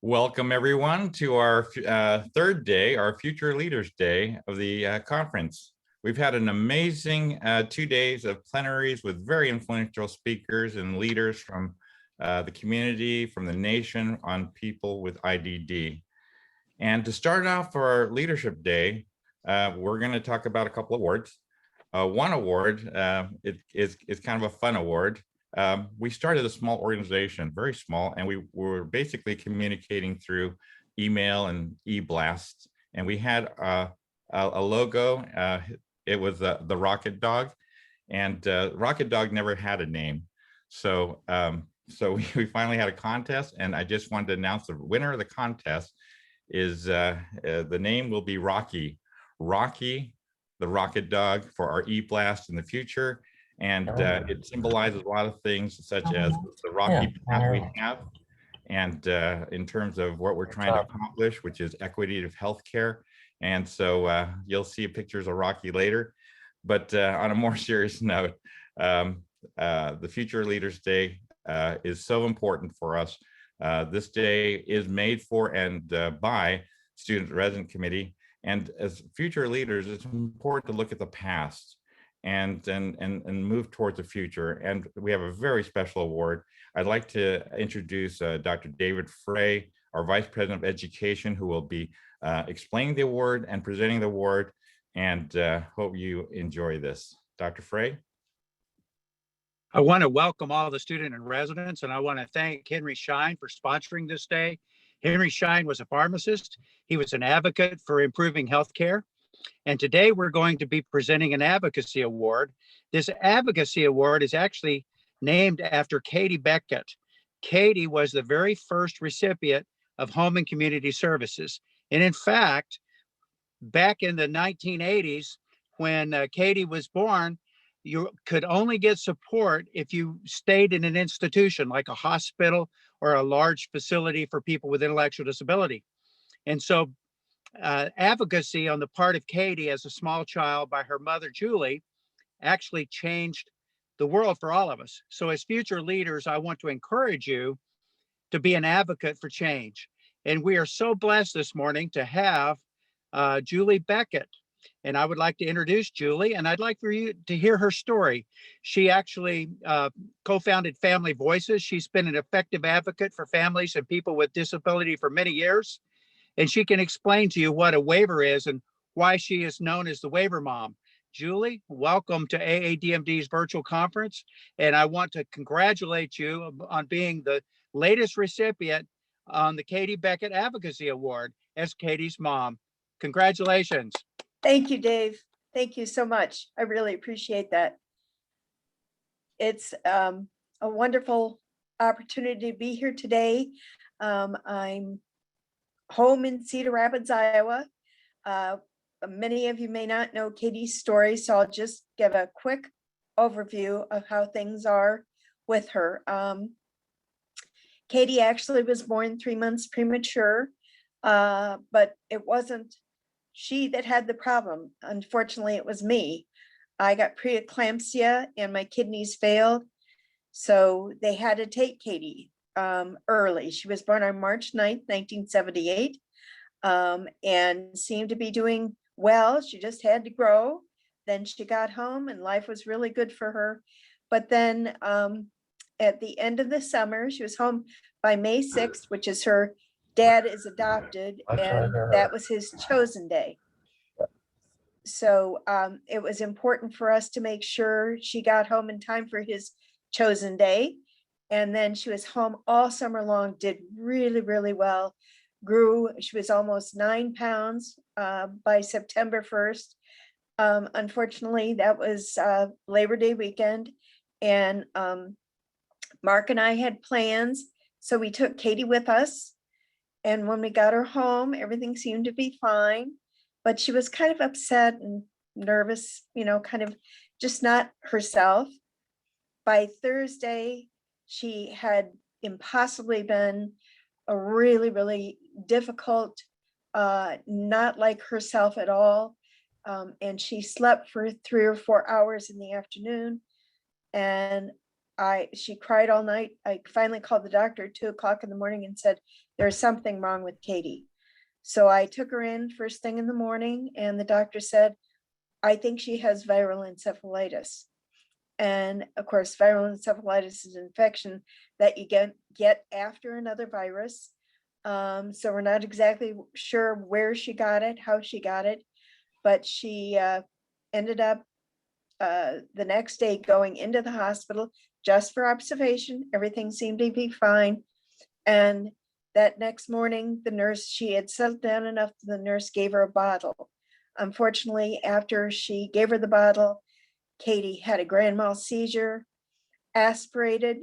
Welcome everyone to our third day, our Future Leaders Day of the conference. We've had an amazing 2 days of plenaries with very influential speakers and leaders from the community, from the nation on people with IDD. And to start off for our Leadership Day, we're going to talk about a couple of awards. One award is kind of a fun award. We started a small organization, very small, and we were basically communicating through email and e-blasts. And we had a logo. It was the Rocket Dog, and Rocket Dog never had a name. So we finally had a contest, and I just wanted to announce the winner of the contest is the name will be Rocky, the Rocket Dog, for our e-blast in the future. And it symbolizes a lot of things, such as the rocky path we have, and in terms of what we're trying to accomplish, which is equity of healthcare. And so you'll see pictures of Rocky later. But on a more serious note, the Future Leaders Day is so important for us. This day is made for and by Student Resident Committee. And as future leaders, it's important to look at the past and move towards the future. And we have a very special award. I'd like to introduce Dr. David Frey, our Vice President of Education, who will be explaining the award and presenting the award, and hope you enjoy this. Dr. Frey. I want to welcome all the student and residents, and I want to thank Henry Schein for sponsoring this day. Henry Schein was a pharmacist. He was an advocate for improving healthcare. And today we're going to be presenting an advocacy award. This advocacy award is actually named after Katie Beckett. Katie was the very first recipient of Home and Community Services. And in fact, back in the 1980s, when Katie was born, you could only get support if you stayed in an institution like a hospital or a large facility for people with intellectual disability. And so advocacy on the part of Katie as a small child by her mother, Julie, actually changed the world for all of us. So as future leaders, I want to encourage you to be an advocate for change. And we are so blessed this morning to have Julie Beckett. And I would like to introduce Julie, and I'd like for you to hear her story. She actually co-founded Family Voices. She's been an effective advocate for families and people with disability for many years. And she can explain to you what a waiver is and why she is known as the Waiver Mom. Julie, welcome to AADMD's virtual conference. And I want to congratulate you on being the latest recipient on the Katie Beckett Advocacy Award as Katie's mom. Congratulations. Thank you, Dave. Thank you so much. I really appreciate that. It's a wonderful opportunity to be here today. I'm home in Cedar Rapids, Iowa. Many of you may not know Katie's story, so I'll just give a quick overview of how things are with her. Katie actually was born 3 months premature, but it wasn't she that had the problem. Unfortunately, it was me. I got preeclampsia and my kidneys failed, so they had to take Katie early. She was born on March 9th, 1978, and seemed to be doing well. She just had to grow. Then she got home and life was really good for her. But then at the end of the summer, she was home by May 6th, which is her dad is adopted, and that was his chosen day. So it was important for us to make sure she got home in time for his chosen day. And then she was home all summer long, did really, really well, grew. She was almost 9 pounds by September 1st. Unfortunately, that was Labor Day weekend. And Mark and I had plans. So we took Katie with us. And when we got her home, everything seemed to be fine. But she was kind of upset and nervous, you know, kind of just not herself. By Thursday, she had impossibly been a really, really difficult, not like herself at all. And she slept for 3 or 4 hours in the afternoon. And she cried all night. I finally called the doctor at 2 o'clock in the morning and said, there's something wrong with Katie. So I took her in first thing in the morning, and the doctor said, I think she has viral encephalitis. And of course, viral encephalitis is an infection that you get after another virus. So we're not exactly sure where she got it, how she got it, but she ended up the next day going into the hospital just for observation. Everything seemed to be fine. And that next morning, the nurse, she had settled down enough, the nurse gave her a bottle. Unfortunately, after she gave her the bottle, Katie had a grand mal seizure, aspirated,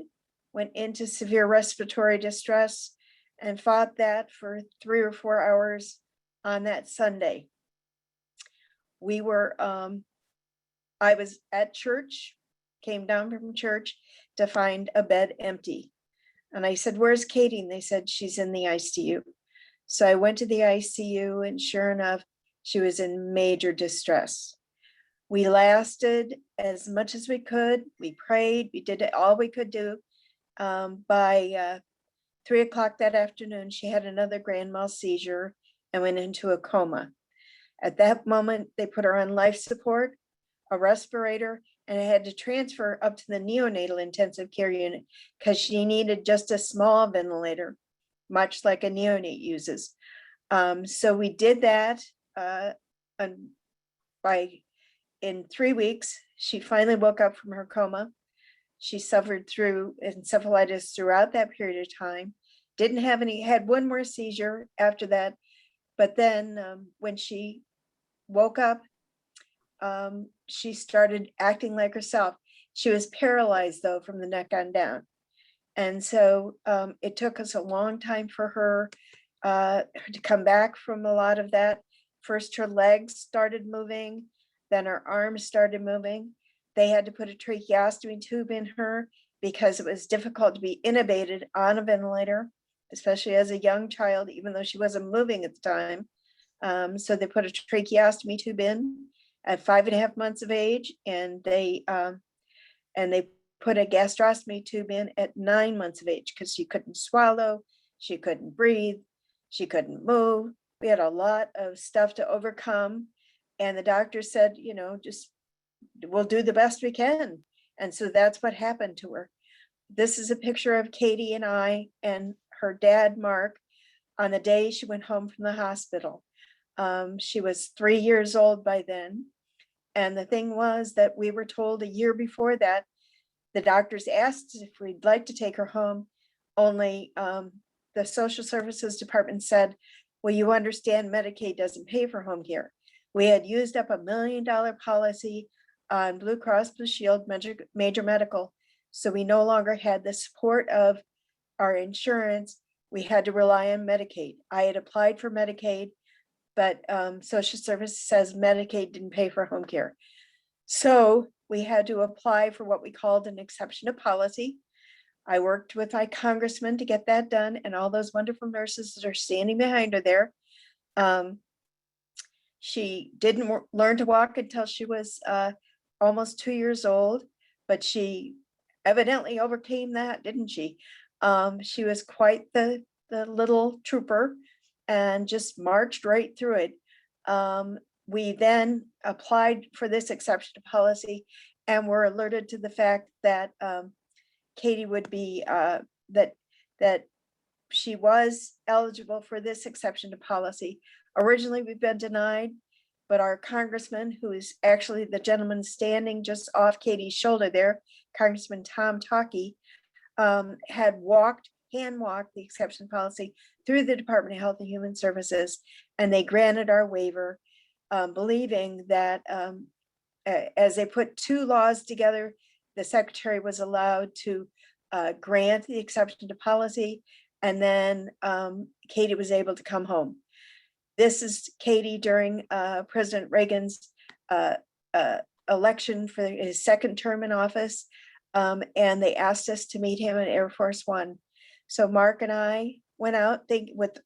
went into severe respiratory distress, and fought that for 3 or 4 hours on that Sunday. We were, I was at church, came down from church to find a bed empty. And I said, where's Katie? And they said, she's in the ICU. So I went to the ICU, and sure enough, she was in major distress. We lasted as much as we could. We prayed, we did all we could do. By 3 o'clock that afternoon, she had another grand mal seizure and went into a coma. At that moment, they put her on life support, a respirator, and I had to transfer up to the neonatal intensive care unit because she needed just a small ventilator, much like a neonate uses. So we did that, and in 3 weeks, she finally woke up from her coma. She suffered through encephalitis throughout that period of time. Didn't have any, had one more seizure after that. But then when she woke up, she started acting like herself. She was paralyzed though from the neck on down. And so it took us a long time for her to come back from a lot of that. First, her legs started moving, then her arms started moving. They had to put a tracheostomy tube in her because it was difficult to be intubated on a ventilator, especially as a young child, even though she wasn't moving at the time. So they put a tracheostomy tube in at 5.5 months of age, and they put a gastrostomy tube in at 9 months of age because she couldn't swallow, she couldn't breathe, she couldn't move. We had a lot of stuff to overcome, and the doctor said, you know, just we'll do the best we can. And so that's what happened to her. This is a picture of Katie and I and her dad, Mark, on the day she went home from the hospital. She was 3 years old by then. And the thing was that we were told a year before that, the doctors asked if we'd like to take her home, only the social services department said, well, you understand Medicaid doesn't pay for home care. We had used up $1 million policy on Blue Cross Blue Shield major medical. So we no longer had the support of our insurance. We had to rely on Medicaid. I had applied for Medicaid, but social services says Medicaid didn't pay for home care. So we had to apply for what we called an exception to policy. I worked with my congressman to get that done, and all those wonderful nurses that are standing behind her there. She didn't learn to walk until she was almost 2 years old, but she evidently overcame that, didn't she? She was quite the little trooper and just marched right through it. We then applied for this exception to policy and were alerted to the fact that Katie would be, that she was eligible for this exception to policy. Originally, we've been denied, but our congressman, who is actually the gentleman standing just off Katie's shoulder there, Congressman Tom Talkie, had hand walked the exception policy through the Department of Health and Human Services, and they granted our waiver, believing that as they put two laws together, the secretary was allowed to grant the exception to policy, and then Katie was able to come home. This is Katie during President Reagan's election for his second term in office, and they asked us to meet him at Air Force One. So Mark and I went out with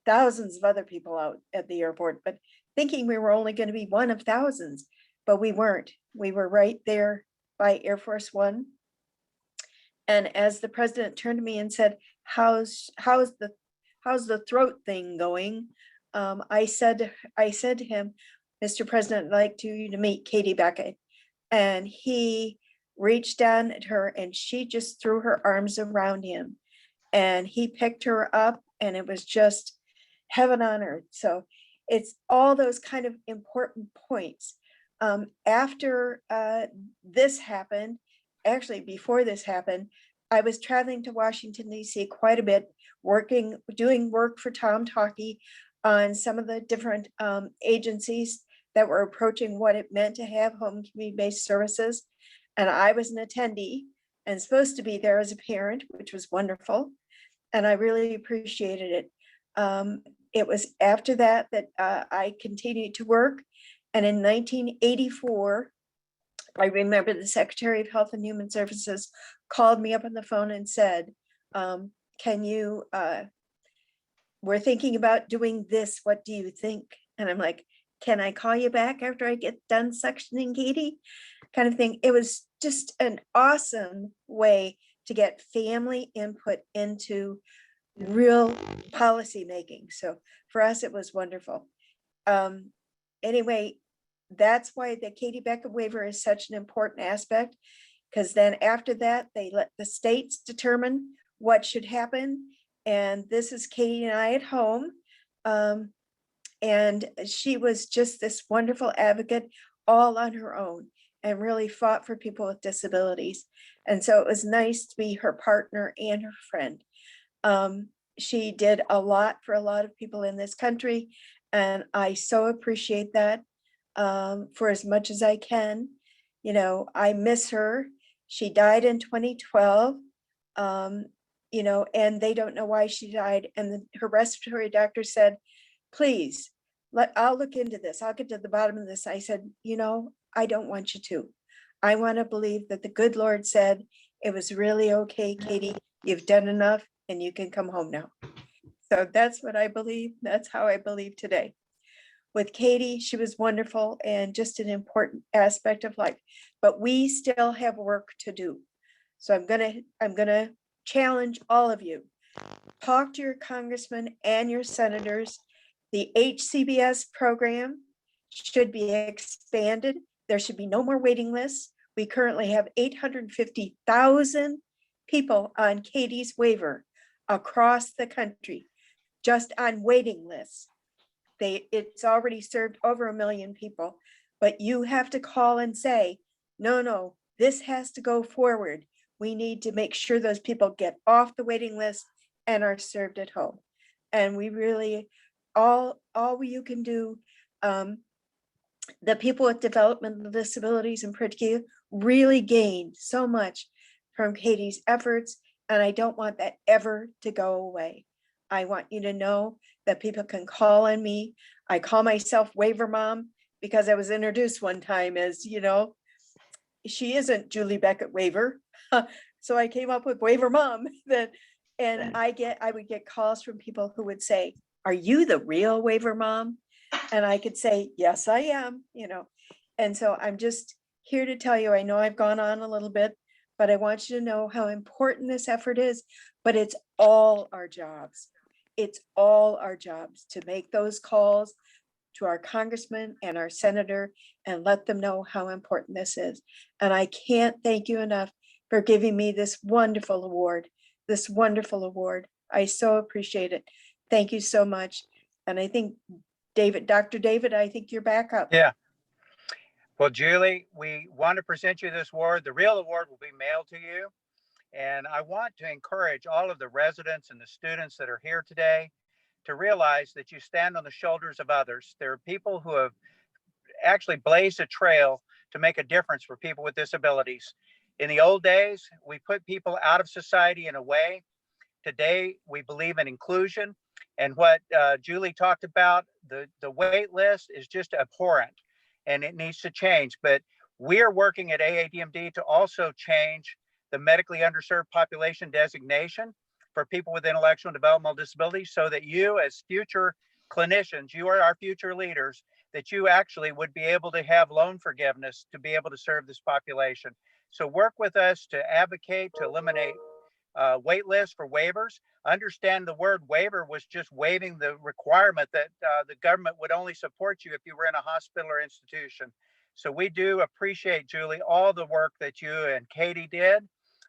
thousands of other people out at the airport, but thinking we were only going to be one of thousands, but we weren't. We were right there by Air Force One. And as the president turned to me and said, how's the how's the throat thing going? I said to him, Mr. President, I'd like you to meet Katie Beckett. And he reached down at her and she just threw her arms around him. And he picked her up and it was just heaven on earth. So it's all those kind of important points. After this happened, actually before this happened, I was traveling to Washington, D.C. quite a bit, doing work for Tom Talkie on some of the different agencies that were approaching what it meant to have home community-based services. And I was an attendee and supposed to be there as a parent, which was wonderful. And I really appreciated it. It was after that that I continued to work. And in 1984, I remember the Secretary of Health and Human Services called me up on the phone and said, can you, we're thinking about doing this. What do you think? And I'm like, can I call you back after I get done sectioning Katie? Kind of thing. It was just an awesome way to get family input into real policy making. So for us, it was wonderful. Anyway, that's why the Katie Beckett waiver is such an important aspect, because then after that, they let the states determine what should happen. And this is Katie and I at home. And she was just this wonderful advocate all on her own and really fought for people with disabilities. And so it was nice to be her partner and her friend. She did a lot for a lot of people in this country, and I so appreciate that for as much as I can. You know, I miss her. She died in 2012, you know, and they don't know why she died. And her respiratory doctor said, please, I'll look into this. I'll get to the bottom of this. I said, you know, I don't want you to. I want to believe that the good Lord said, it was really okay, Katie. You've done enough and you can come home now. So that's what I believe. That's how I believe today. With Katie, she was wonderful and just an important aspect of life, but we still have work to do. So I'm gonna challenge all of you. Talk to your congressmen and your senators. The HCBS program should be expanded. There should be no more waiting lists. We currently have 850,000 people on Katie's waiver across the country, just on waiting lists. It's already served over 1 million people, but you have to call and say, no, this has to go forward. We need to make sure those people get off the waiting list and are served at home. And we really, all you can do, the people with developmental disabilities in particular really gained so much from Katie's efforts. And I don't want that ever to go away. I want you to know that people can call on me. I call myself Waiver Mom because I was introduced one time as, you know, she isn't Julie Beckett Waiver. So I came up with Waiver Mom. And I would get calls from people who would say, are you the real Waiver Mom? And I could say, yes, I am, you know. And so I'm just here to tell you, I know I've gone on a little bit, but I want you to know how important this effort is, but it's all our jobs. It's all our jobs to make those calls to our congressman and our senator and let them know how important this is. And I can't thank you enough for giving me this wonderful award, I so appreciate it. Thank you so much. And I think Dr. David, I think you're back up. Yeah. Well, Julie, we want to present you this award. The real award will be mailed to you. And I want to encourage all of the residents and the students that are here today to realize that you stand on the shoulders of others. There are people who have actually blazed a trail to make a difference for people with disabilities. In the old days, we put people out of society in a way. Today, we believe in inclusion. And what Julie talked about, the wait list is just abhorrent and it needs to change. But we're working at AADMD to also change the medically underserved population designation for people with intellectual and developmental disabilities so that you as future clinicians, you are our future leaders, that you actually would be able to have loan forgiveness to be able to serve this population. So work with us to advocate, to eliminate wait list for waivers. Understand the word waiver was just waiving the requirement that the government would only support you if you were in a hospital or institution. So we do appreciate, Julie, all the work that you and Katie did.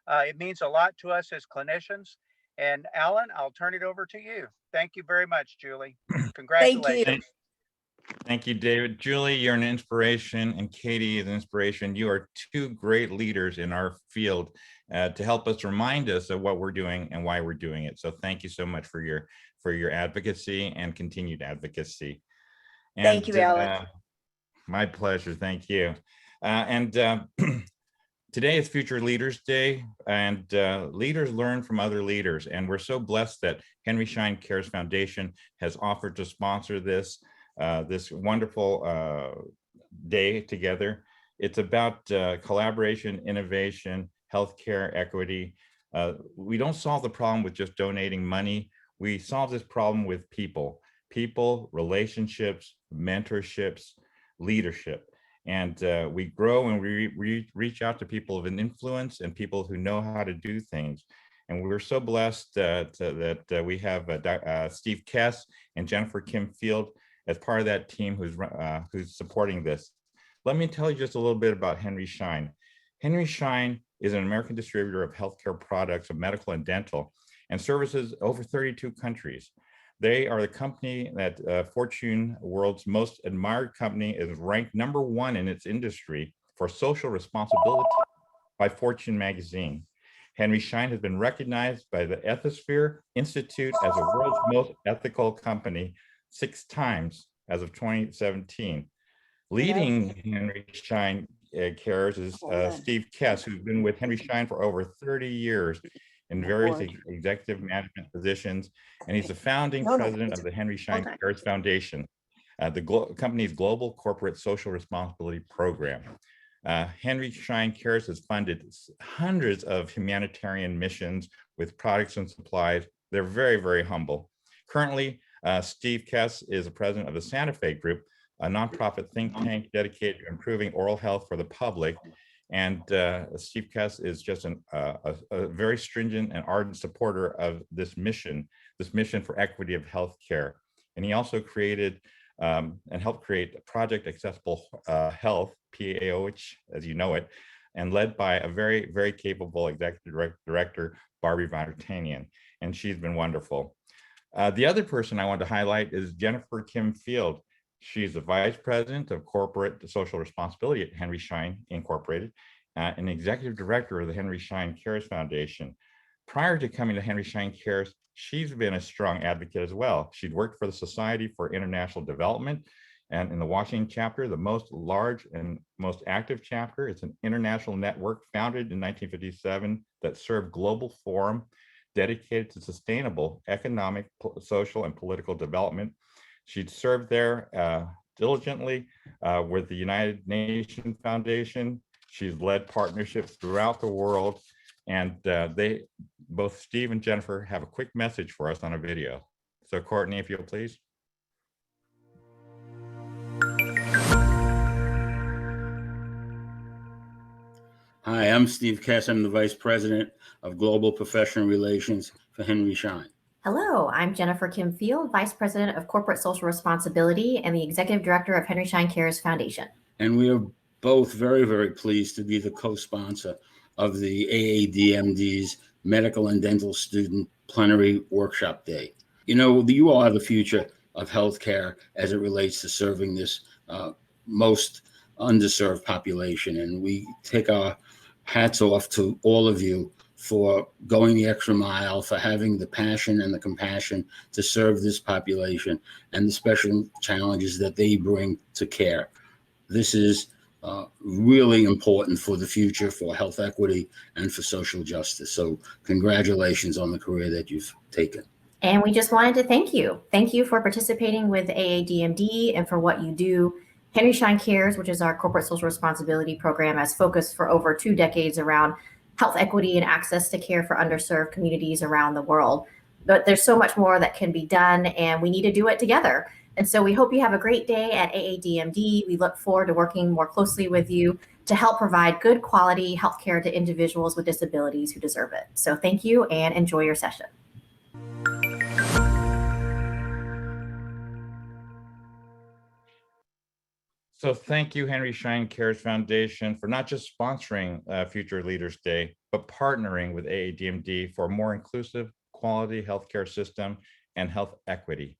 It means a lot to us as clinicians. And Alan, I'll turn it over to you. Thank you very much, Julie. Congratulations. Thank you, David. Julie, you're an inspiration, and Katie is an inspiration. You are two great leaders in our field to help us remind us of what we're doing and why we're doing it. So thank you so much for your advocacy and continued advocacy. And, Thank you, Alan. My pleasure. Thank you. Today is Future Leaders Day, and leaders learn from other leaders. And we're so blessed that Henry Schein Cares Foundation has offered to sponsor this wonderful day together. It's about collaboration, innovation, healthcare equity. We don't solve the problem with just donating money. We solve this problem with people, relationships, mentorships, leadership. And we grow and we reach out to people of an influence and people who know how to do things. And we're so blessed that we have Steve Kess and Jennifer Kim Field as part of that team who's supporting this. Let me tell you just a little bit about Henry Schein. Henry Schein is an American distributor of healthcare products of medical and dental and services over 32 countries. They are the company that Fortune, world's most admired company, is ranked #1 in its industry for social responsibility by Fortune magazine. Henry Schein has been recognized by the Ethisphere Institute as the world's most ethical company 6 times as of 2017. Leading Henry Schein Cares is Steve Kess, who's been with Henry Schein for over 30 years in various executive management positions, and he's the founding president of the Henry Schein Cares Foundation, the company's global corporate social responsibility program. Henry Schein Cares has funded hundreds of humanitarian missions with products and supplies. They're very, very humble. Currently, Steve Kess is the president of the Santa Fe Group, a nonprofit think tank dedicated to improving oral health for the public. And Steve Kess is just a very stringent and ardent supporter of this mission for equity of healthcare. And he also created and helped create Project Accessible Health, PAOH, as you know it, and led by a very, very capable executive director, Barbie Vandertanian, and she's been wonderful. The other person I want to highlight is Jennifer Kim Field. She's the Vice President of Corporate Social Responsibility at Henry Schein Incorporated, and Executive Director of the Henry Schein Cares Foundation. Prior to coming to Henry Schein Cares, she's been a strong advocate as well. She'd worked for the Society for International Development, and in the Washington chapter, the most large and most active chapter. It's an international network founded in 1957 that served global forum dedicated to sustainable economic, social, and political development. She'd served there diligently with the United Nations Foundation. She's led partnerships throughout the world. And both Steve and Jennifer have a quick message for us on a video. So Courtney, if you'll please. Hi, I'm Steve Kess. I'm the Vice President of Global Professional Relations for Henry Schein. Hello, I'm Jennifer Kim Field, Vice President of Corporate Social Responsibility and the Executive Director of Henry Schein Cares Foundation. And we are both very, very pleased to be the co-sponsor of the AADMD's Medical and Dental Student Plenary Workshop Day. You know, you all are the future of healthcare as it relates to serving this most underserved population. And we take our hats off to all of you for going the extra mile, for having the passion and the compassion to serve this population and the special challenges that they bring to care. This is really important for the future, for health equity and for social justice. So congratulations on the career that you've taken. And we just wanted to thank you. Thank you for participating with AADMD and for what you do. Henry Schein Cares, which is our corporate social responsibility program, has focused for over 2 decades around health equity and access to care for underserved communities around the world. But there's so much more that can be done, and we need to do it together. And so we hope you have a great day at AADMD. We look forward to working more closely with you to help provide good quality healthcare to individuals with disabilities who deserve it. So thank you and enjoy your session. So thank you, Henry Schein Cares Foundation, for not just sponsoring Future Leaders Day, but partnering with AADMD for a more inclusive, quality healthcare system and health equity.